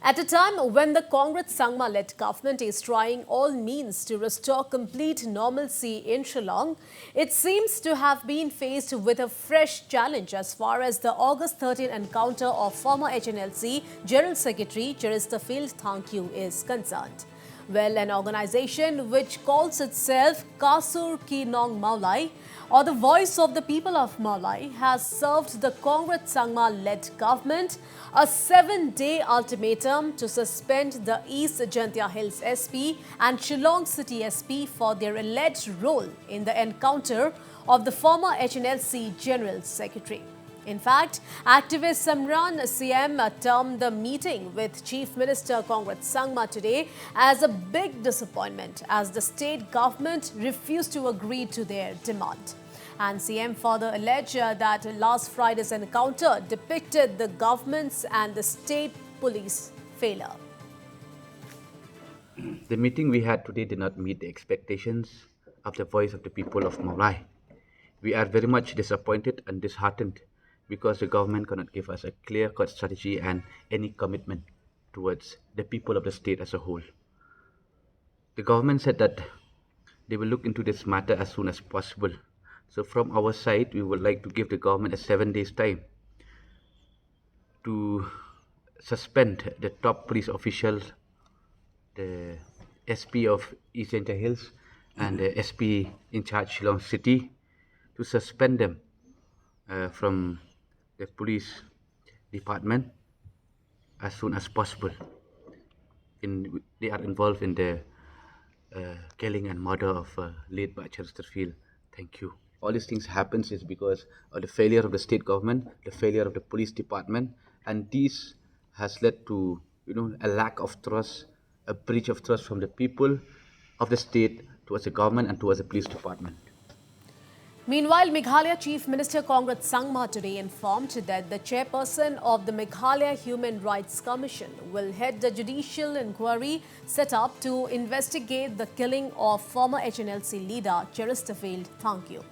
At a time when the Conrad Sangma-led government is trying all means to restore complete normalcy in Shillong, it seems to have been faced with a fresh challenge as far as the August 13 encounter of former HNLC General Secretary Cheristerfield Thangkiew is concerned. Well, an organization which calls itself Kasur Ki Nong Mawlai, or the Voice of the People of Mawlai, has served the Conrad Sangma-led government a 7-day ultimatum to suspend the East Jaintia Hills SP and Shillong City SP for their alleged role in the encounter of the former HNLC General Secretary. In fact, activist Samran CM termed the meeting with Chief Minister Conrad Sangma today as a big disappointment as the state government refused to agree to their demand. And CM further alleged that last Friday's encounter depicted the government's and the state police failure. The meeting we had today did not meet the expectations of the voice of the people of Mawlai. We are very much disappointed and disheartened because the government cannot give us a clear-cut strategy and any commitment towards the people of the state as a whole. The government said that they will look into this matter as soon as possible. So from our side, we would like to give the government a 7 days time to suspend the top police officials, the SP of East Jaintia Hills and the SP in charge Shillong City, to suspend them from the police department as soon as possible. They are involved in the killing and murder of late by Cheristerfield Thangkiew. All these things happens is because of the failure of the state government, the failure of the police department, and this has led to a lack of trust, a breach of trust from the people of the state towards the government and towards the police department. Meanwhile, Meghalaya Chief Minister Conrad Sangma today informed that the chairperson of the Meghalaya Human Rights Commission will head the judicial inquiry set up to investigate the killing of former HNLC leader Cheristerfield Thangkiew.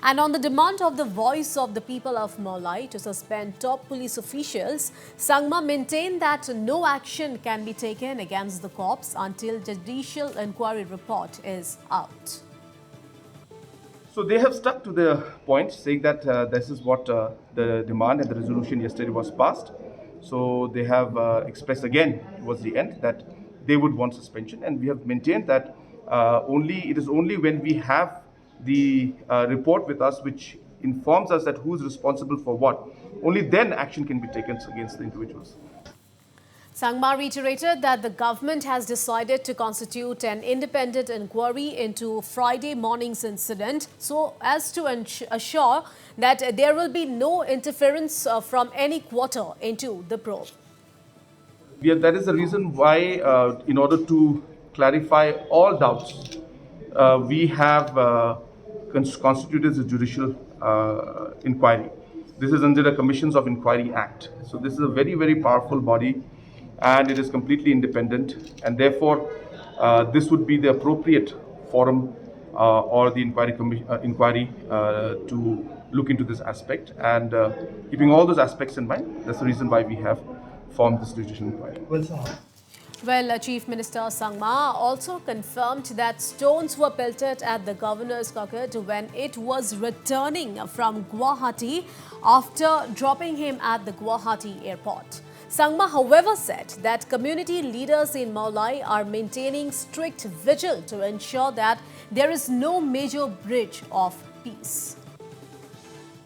And on the demand of the Voice of the People of Mawlai to suspend top police officials, Sangma maintained that no action can be taken against the corps until judicial inquiry report is out. So they have stuck to the point, saying that this is what the demand and the resolution yesterday was passed. So they have expressed again towards the end that they would want suspension, and we have maintained that it is only when we have the report with us which informs us that who is responsible for what, only then action can be taken against the individuals. Sangma reiterated that the government has decided to constitute an independent inquiry into Friday morning's incident so as to assure that there will be no interference from any quarter into the probe. That is the reason why, in order to clarify all doubts, we have constituted the Judicial inquiry. This is under the Commissions of Inquiry Act. So this is a very, very powerful body, and it is completely independent, and therefore this would be the appropriate forum or the inquiry to look into this aspect, and keeping all those aspects in mind, that's the reason why we have formed this judicial inquiry. Well, Chief Minister Sangma also confirmed that stones were pelted at the governor's cockpit when it was returning from Guwahati after dropping him at the Guwahati airport. Sangma, however, said that community leaders in Mawlai are maintaining strict vigil to ensure that there is no major breach of peace.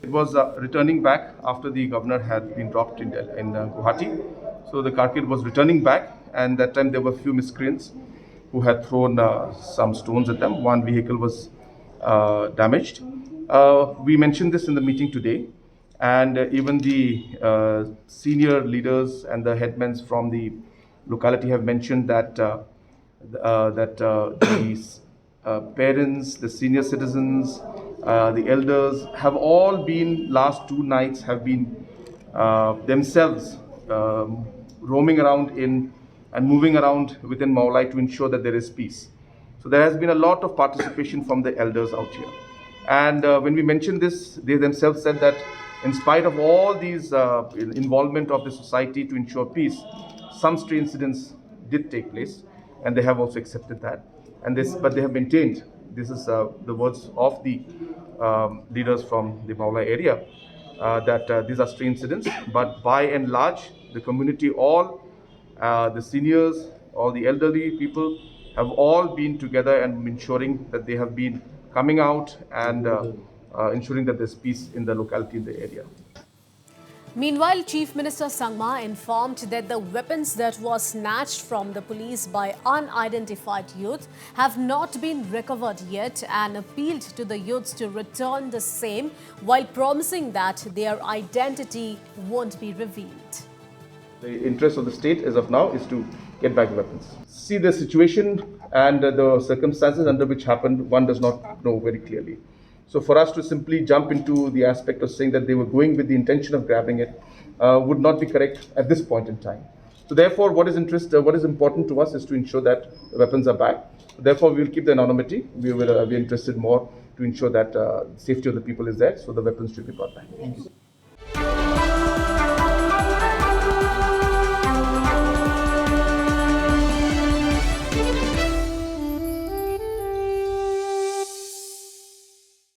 It was returning back after the governor had been dropped in Guwahati. So the carpet was returning back, and that time there were a few miscreants who had thrown some stones at them. One vehicle was damaged. We mentioned this in the meeting today. And even the senior leaders and the headmen from the locality have mentioned that the parents, the senior citizens, the elders have all been, last 2 nights, have been themselves roaming around and moving around within Mawlai to ensure that there is peace. So there has been a lot of participation from the elders out here. And when we mentioned this, they themselves said that in spite of all these involvement of the society to ensure peace, some stray incidents did take place, and they have also accepted that. But they have maintained, this is the words of the leaders from the Mawlai area, that these are stray incidents, but by and large, the community, all the seniors, all the elderly people have all been together and ensuring that they have been coming out and ensuring that there's peace in the locality, in the area. Meanwhile, Chief Minister Sangma informed that the weapons that were snatched from the police by unidentified youth have not been recovered yet and appealed to the youths to return the same while promising that their identity won't be revealed. The interest of the state as of now is to get back the weapons. See the situation and the circumstances under which happened, one does not know very clearly. So for us to simply jump into the aspect of saying that they were going with the intention of grabbing it would not be correct at this point in time. So therefore, what is important to us is to ensure that the weapons are back. Therefore, we will keep the anonymity. We will be interested more to ensure that the safety of the people is there, so the weapons should be brought back.